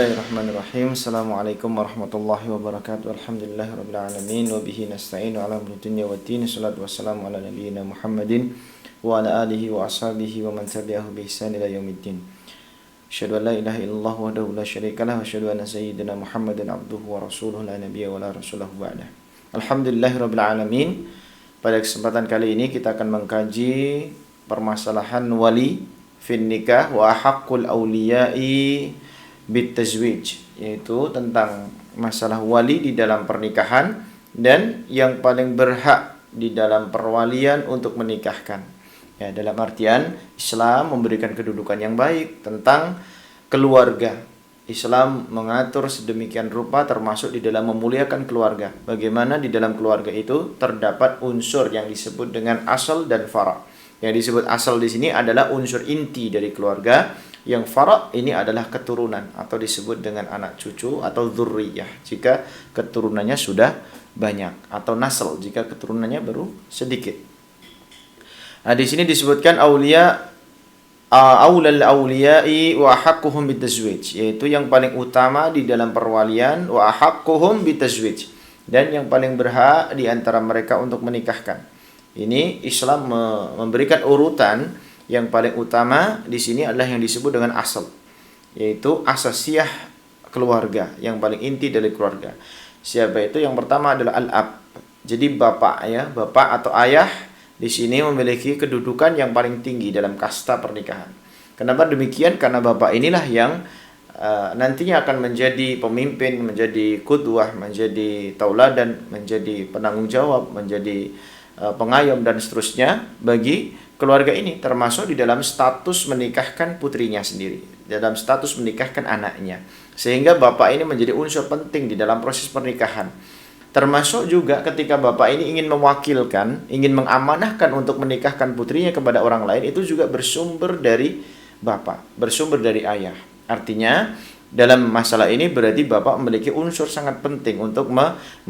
Bismillahirrahmanirrahim. Assalamualaikum warahmatullahi wabarakatuh. Alhamdulillahirabbil alamin wa bihi nasta'inu ala umuri dunya waddin. Shalatu wassalamu ala nabiyyina Muhammadin wa ala alihi wa ashabihi wa man tabi'ahu bi ihsan ila yaumiddin. Asyhadu an la ilaha illallah wahdahu la syarika lah wa asyhadu anna sayyidina Muhammadan abduhu wa rasuluhu la nabiyya wa la rasulahu ba'dah. Alhamdulillahirabbil alamin. Pada kesempatan kali ini kita akan mengkaji permasalahan wali fin nikah wa haqqul awliya'i bitazwij, yaitu tentang masalah wali di dalam pernikahan dan yang paling berhak di dalam perwalian untuk menikahkan. Ya, dalam artian Islam memberikan kedudukan yang baik tentang keluarga. Islam mengatur sedemikian rupa termasuk di dalam memuliakan keluarga. Bagaimana di dalam keluarga itu terdapat unsur yang disebut dengan asal dan fara'. Yang disebut asal di sini adalah unsur inti dari keluarga. Yang fara' ini adalah keturunan atau disebut dengan anak cucu atau dzurriyyah jika keturunannya sudah banyak, atau nasl jika keturunannya baru sedikit. Nah, di sini disebutkan auliya aulal auliya'i wa haqquhum bitazwij, yaitu yang paling utama di dalam perwalian, wa haqquhum bitazwij, dan yang paling berhak di antara mereka untuk menikahkan. Ini Islam memberikan urutan. Yang paling utama di sini adalah yang disebut dengan asal, yaitu asasiyah keluarga, yang paling inti dari keluarga. Siapa itu? Yang pertama adalah al-ab. Jadi bapak, ya, bapak atau ayah di sini memiliki kedudukan yang paling tinggi dalam kasta pernikahan. Kenapa demikian? Karena bapak inilah yang nantinya akan menjadi pemimpin, menjadi qudwah, menjadi tauladan, menjadi penanggung jawab, menjadi pengayom dan seterusnya bagi keluarga ini, termasuk di dalam status menikahkan putrinya sendiri, dalam status menikahkan anaknya. Sehingga bapak ini menjadi unsur penting di dalam proses pernikahan. Termasuk juga ketika bapak ini ingin mewakilkan, ingin mengamanahkan untuk menikahkan putrinya kepada orang lain, itu juga bersumber dari bapak, bersumber dari ayah. Artinya dalam masalah ini berarti bapak memiliki unsur sangat penting untuk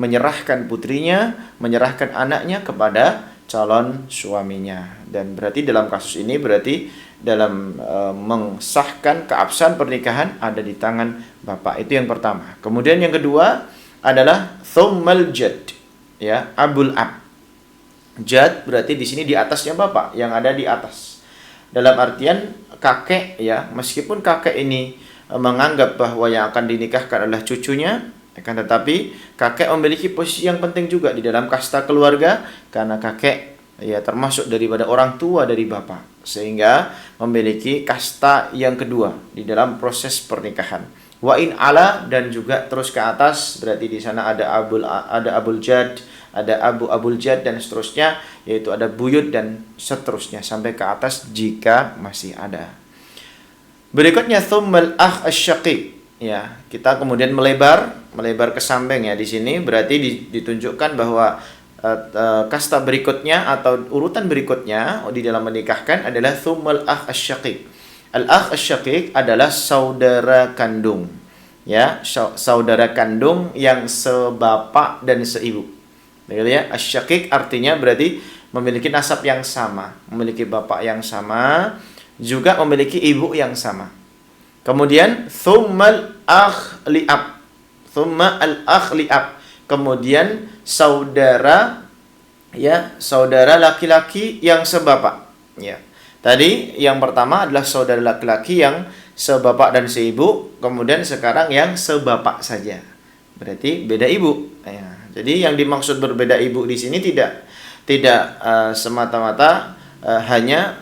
menyerahkan putrinya, menyerahkan anaknya kepada calon suaminya. Dan berarti dalam kasus ini berarti dalam mensahkan keabsahan pernikahan ada di tangan bapak. Itu yang pertama. Kemudian yang kedua adalah thummal jad, ya, abul ab. Jad berarti di sini di atasnya bapak, yang ada di atas. Dalam artian kakek, ya, meskipun kakek ini menganggap bahwa yang akan dinikahkan adalah cucunya, akan tetapi kakek memiliki posisi yang penting juga di dalam kasta keluarga, karena kakek, ya, termasuk daripada orang tua dari bapak, sehingga memiliki kasta yang kedua di dalam proses pernikahan. Wa in ala, dan juga terus ke atas, berarti di sana ada abul jad, ada abul jad dan seterusnya, yaitu ada buyut dan seterusnya sampai ke atas jika masih ada. Berikutnya thummal akh asy-syaqiq. Ya, kita kemudian melebar ke samping, ya. Di sini berarti ditunjukkan bahwa kasta berikutnya atau urutan berikutnya di dalam menikahkan adalah thummal akh asy-syaqiq. Al-akh asy-syaqiq adalah saudara kandung, ya, saudara kandung yang sebapak dan seibu. Begitu, ya. Asy-syaqiq artinya berarti memiliki nasab yang sama, memiliki bapak yang sama, juga memiliki ibu yang sama. Kemudian thummal akh li'ab, thumma al-akh li'ab. Kemudian saudara, ya, saudara laki-laki yang sebapak, ya. Tadi yang pertama adalah saudara laki-laki yang sebapak dan seibu, kemudian sekarang yang sebapak saja. Berarti beda ibu. Ya. Jadi yang dimaksud berbeda ibu di sini tidak semata-mata hanya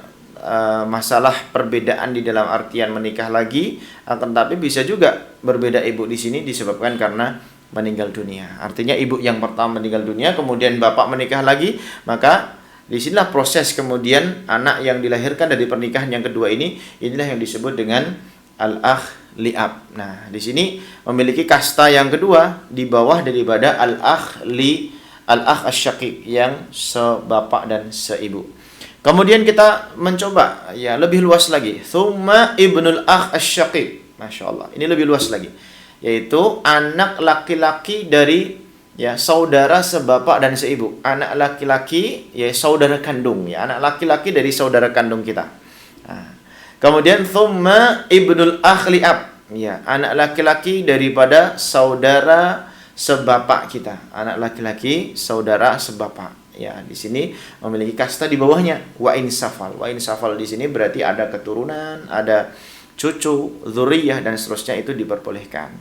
masalah perbedaan di dalam artian menikah lagi, akan tapi bisa juga berbeda ibu di sini disebabkan karena meninggal dunia. Artinya ibu yang pertama meninggal dunia, kemudian bapak menikah lagi, maka disinilah proses kemudian anak yang dilahirkan dari pernikahan yang kedua ini, inilah yang disebut dengan al-akh li'ab. Nah, di sini memiliki kasta yang kedua di bawah daripada al-akh asy-syaqiq yang sebapak dan seibu. Kemudian kita mencoba, ya, lebih luas lagi. Thumma ibnul akh asy-syaqiq. Masya Allah, ini lebih luas lagi, yaitu anak laki-laki dari, ya, saudara sebapak dan seibu. Anak laki-laki, ya, saudara kandung, ya, anak laki-laki dari saudara kandung kita. Nah, kemudian thumma ibnul akh li'ab. Ya, anak laki-laki daripada saudara sebapak kita. Anak laki-laki saudara sebapak. Ya, di sini memiliki kasta di bawahnya. Wa insafal. Wa insafal di sini berarti ada keturunan, ada cucu, dzurriyyah dan seterusnya, itu diperbolehkan.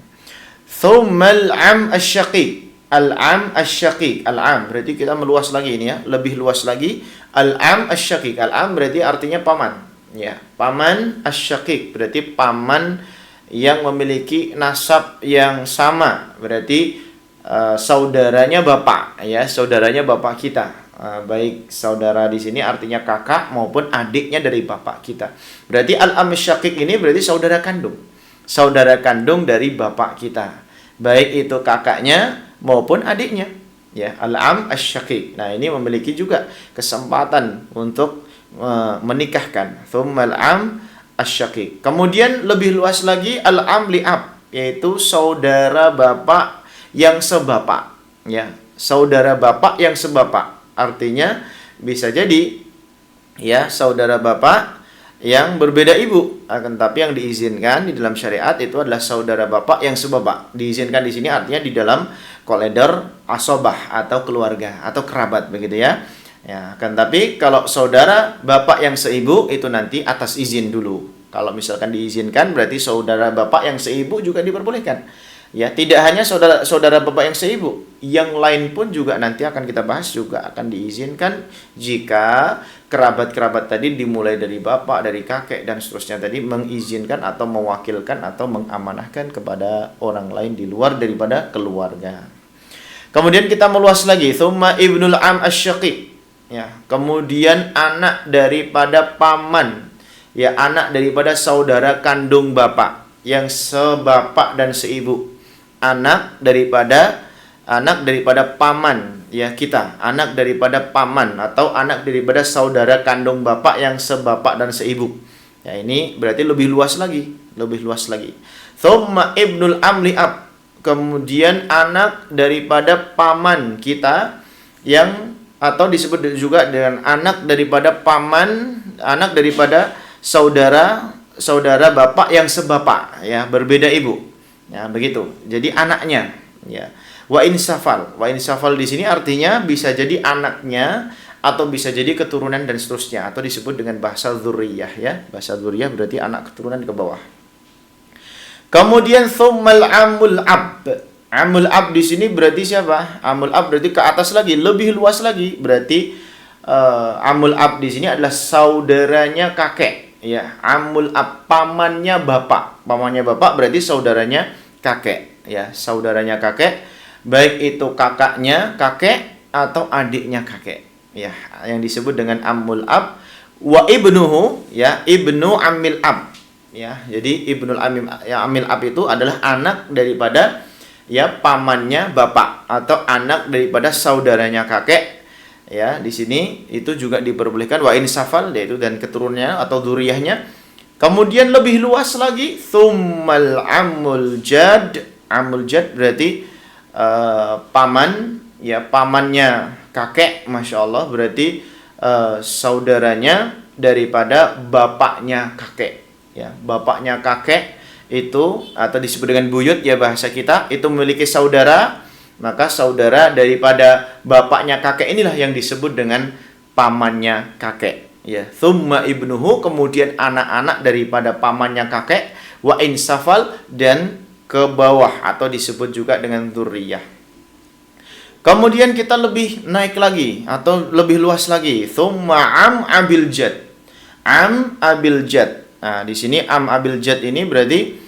Tsummal am asyaqiq. Al-am asyaqiq. Al-am berarti kita meluas lagi ini ya, lebih luas lagi. Al-am asyaqiq. Al-am berarti artinya paman. Ya, paman asyaqiq berarti paman yang memiliki nasab yang sama, berarti saudaranya bapak, ya, saudaranya bapak kita. Baik saudara di sini artinya kakak maupun adiknya dari bapak kita. Berarti al-am syaqiq ini berarti saudara kandung. Saudara kandung dari bapak kita. Baik itu kakaknya maupun adiknya. Ya, al-am asyaqiq. Nah, ini memiliki juga kesempatan untuk menikahkan. Tsummal am asyaqiq. Kemudian lebih luas lagi al-am li'ab, yaitu saudara bapak yang sebapak, ya, saudara bapak yang sebapak. Artinya bisa jadi ya saudara bapak yang berbeda ibu, akan tapi yang diizinkan di dalam syariat itu adalah saudara bapak yang sebapak. Diizinkan di sini artinya di dalam koledor asobah atau keluarga atau kerabat, begitu ya. Ya, kan, tapi kalau saudara bapak yang seibu itu nanti atas izin dulu. Kalau misalkan diizinkan berarti saudara bapak yang seibu juga diperbolehkan. Ya, tidak hanya saudara bapak yang seibu, yang lain pun juga nanti akan kita bahas juga akan diizinkan jika kerabat-kerabat tadi dimulai dari bapak, dari kakek dan seterusnya tadi mengizinkan atau mewakilkan atau mengamanahkan kepada orang lain di luar daripada keluarga. Kemudian kita meluas lagi, tsumma ibnul am asyaqiq. Ya, kemudian anak daripada paman, ya, anak daripada saudara kandung bapak yang sebapak dan seibu. Anak daripada paman, ya, kita, anak daripada paman atau anak daripada saudara kandung bapak yang sebapak dan seibu. Ya, ini berarti lebih luas lagi, lebih luas lagi. Tsumma ibnul am li'ab. Kemudian anak daripada paman kita yang, atau disebut juga dengan anak daripada paman, anak daripada saudara bapak yang sebapak, ya, berbeda ibu. Ya, begitu. Jadi anaknya, ya. Wa insafal. Wa insafal di sini artinya bisa jadi anaknya atau bisa jadi keturunan dan seterusnya, atau disebut dengan bahasa dzurriyyah, ya. Bahasa dzurriyyah berarti anak keturunan ke bawah. Kemudian tsummal amul ab. Amul ab di sini berarti siapa? Amul ab berarti ke atas lagi, lebih luas lagi. Berarti amul ab di sini adalah saudaranya kakek, ya. Amul ab pamannya bapak. Pamannya bapak berarti saudaranya kakek, ya. Saudaranya kakek, baik itu kakaknya kakek atau adiknya kakek, ya. Yang disebut dengan amul ab. Wa ibnuhu, ya, ibnu amil ab, ya. Jadi ibnul amil, ya, amil ab itu adalah anak daripada, ya, pamannya bapak atau anak daripada saudaranya kakek, ya. Di sini itu juga diperbolehkan wa insafal, yaitu dan keturunannya atau dzurriyyahnya. Kemudian lebih luas lagi tsummal amul jad. Amul jad berarti paman, ya, pamannya kakek, masya Allah, berarti saudaranya daripada bapaknya kakek, ya. Bapaknya kakek itu atau disebut dengan buyut, ya, bahasa kita, itu memiliki saudara, maka saudara daripada bapaknya kakek inilah yang disebut dengan pamannya kakek, ya. Tsumma ibnuhu, kemudian anak-anak daripada pamannya kakek, wa insafal, dan ke bawah atau disebut juga dengan dzurriyyah. Kemudian kita lebih naik lagi atau lebih luas lagi, tsumma am abil jad. Am abil jad. Nah, di sini am abil jad ini berarti,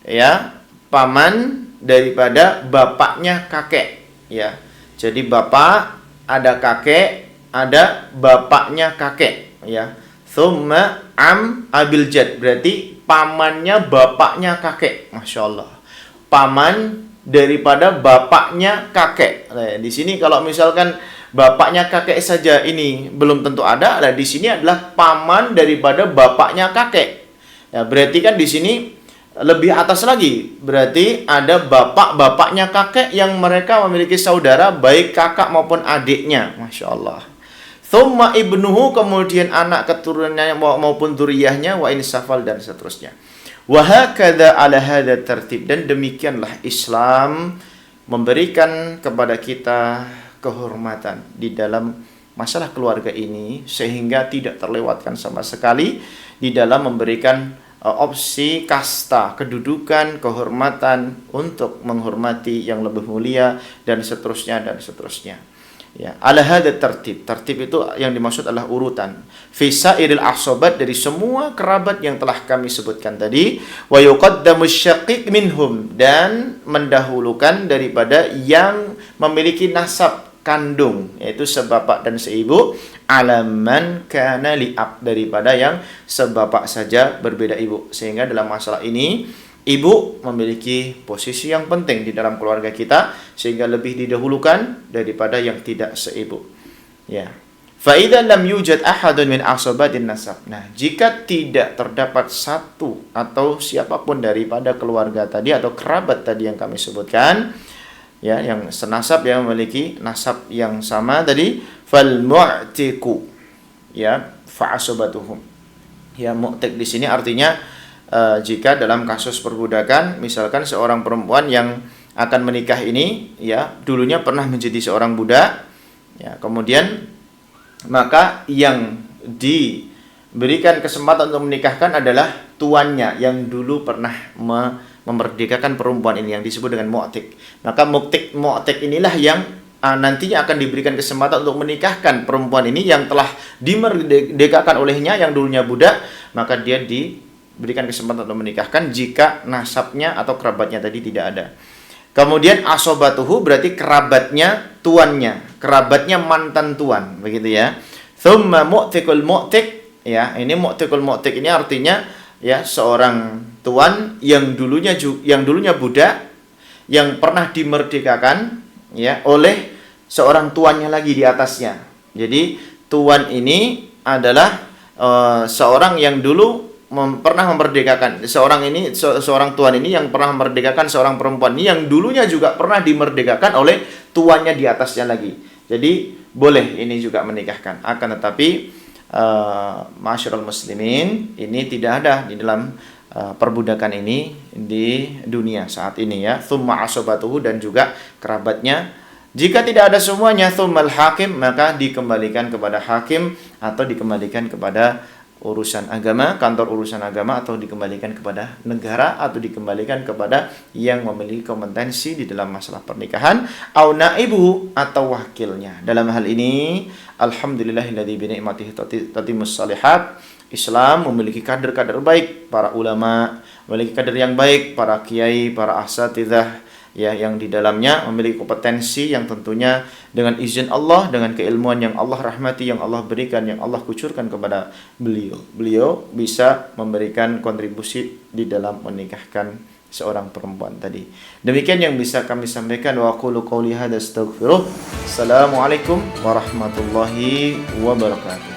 ya, paman daripada bapaknya kakek, ya. Jadi bapak, ada kakek, ada bapaknya kakek, ya. Tsumma am abil jad berarti pamannya bapaknya kakek, masya Allah. Paman daripada bapaknya kakek. Nah, di sini kalau misalkan bapaknya kakek saja ini belum tentu ada. Nah, di sini adalah paman daripada bapaknya kakek. Ya, berarti kan di sini lebih atas lagi. Berarti ada bapaknya kakek yang mereka memiliki saudara baik kakak maupun adiknya. Masya Allah. Tsumma ibnuhu, kemudian anak keturunannya maupun dzurriyyahnya, wa insafal, dan seterusnya. Wa hakadha ala hadha tertib, dan demikianlah Islam memberikan kepada kita kehormatan di dalam masalah keluarga ini, sehingga tidak terlewatkan sama sekali di dalam memberikan opsi kasta, kedudukan, kehormatan untuk menghormati yang lebih mulia, dan seterusnya dan seterusnya. Ya, ala hadha tertib. Tertib itu yang dimaksud adalah urutan. Fi sairil ahsabat, dari semua kerabat yang telah kami sebutkan tadi, wa yuqaddamu syaqiq minhum, dan mendahulukan daripada yang memiliki nasab kandung, yaitu sebapak dan seibu, alaman kana li'ab, daripada yang sebapak saja berbeda ibu. Sehingga dalam masalah ini ibu memiliki posisi yang penting di dalam keluarga kita, sehingga lebih didahulukan daripada yang tidak seibu. Ya. Fa idza lam yujad ahadun min asabatin nasab. Nah, jika tidak terdapat satu atau siapapun daripada keluarga tadi atau kerabat tadi yang kami sebutkan, ya, yang senasab, yang memiliki nasab yang sama tadi, fal mu'tiqu, ya, fa asabatuhum. Ya, mu'tiq di sini artinya jika dalam kasus perbudakan, misalkan seorang perempuan yang akan menikah ini, ya, dulunya pernah menjadi seorang budak, ya, kemudian maka yang diberikan kesempatan untuk menikahkan adalah tuannya yang dulu pernah memerdekakan perempuan ini, yang disebut dengan mu'tiq. Maka mu'tiq inilah yang nantinya akan diberikan kesempatan untuk menikahkan perempuan ini yang telah dimerdekakan olehnya, yang dulunya budak, maka dia diberikan kesempatan untuk menikahkan jika nasabnya atau kerabatnya tadi tidak ada. Kemudian asobatuhu berarti kerabatnya tuannya, kerabatnya mantan tuan, begitu ya. Thumma mu'tiqul mu'tiq, ya, ini mu'tiqul mu'tiq ini artinya, ya, seorang tuan yang dulunya budak, yang pernah dimerdekakan, ya, oleh seorang tuannya lagi di atasnya. Jadi tuan ini adalah seorang yang dulu pernah memerdekakan seorang tuan ini yang pernah memerdekakan seorang perempuan ini yang dulunya juga pernah dimerdekakan oleh tuannya di atasnya lagi. Jadi boleh ini juga menikahkan. Akan tetapi ma'asyiral muslimin, ini tidak ada di dalam perbudakan ini di dunia saat ini, ya. Tsumma asabatuhu, dan juga kerabatnya. Jika tidak ada semuanya, tsummal hakim, maka dikembalikan kepada hakim atau dikembalikan kepada urusan agama, kantor urusan agama, atau dikembalikan kepada negara, atau dikembalikan kepada yang memiliki kompetensi di dalam masalah pernikahan, au naibuhu, atau wakilnya. Dalam hal ini, alhamdulillahilladzi bi ni'matihi tatimmus shalihat. Islam memiliki kader-kader baik, para ulama, memiliki kader yang baik, para kiai, para asatidzah, ya, yang di dalamnya memiliki kompetensi yang tentunya dengan izin Allah, dengan keilmuan yang Allah rahmati, yang Allah berikan, yang Allah kucurkan kepada beliau bisa memberikan kontribusi di dalam menikahkan seorang perempuan tadi. Demikian yang bisa kami sampaikan. Wa aqulu qouli hadza astaghfirullah. Assalamualaikum warahmatullahi wabarakatuh.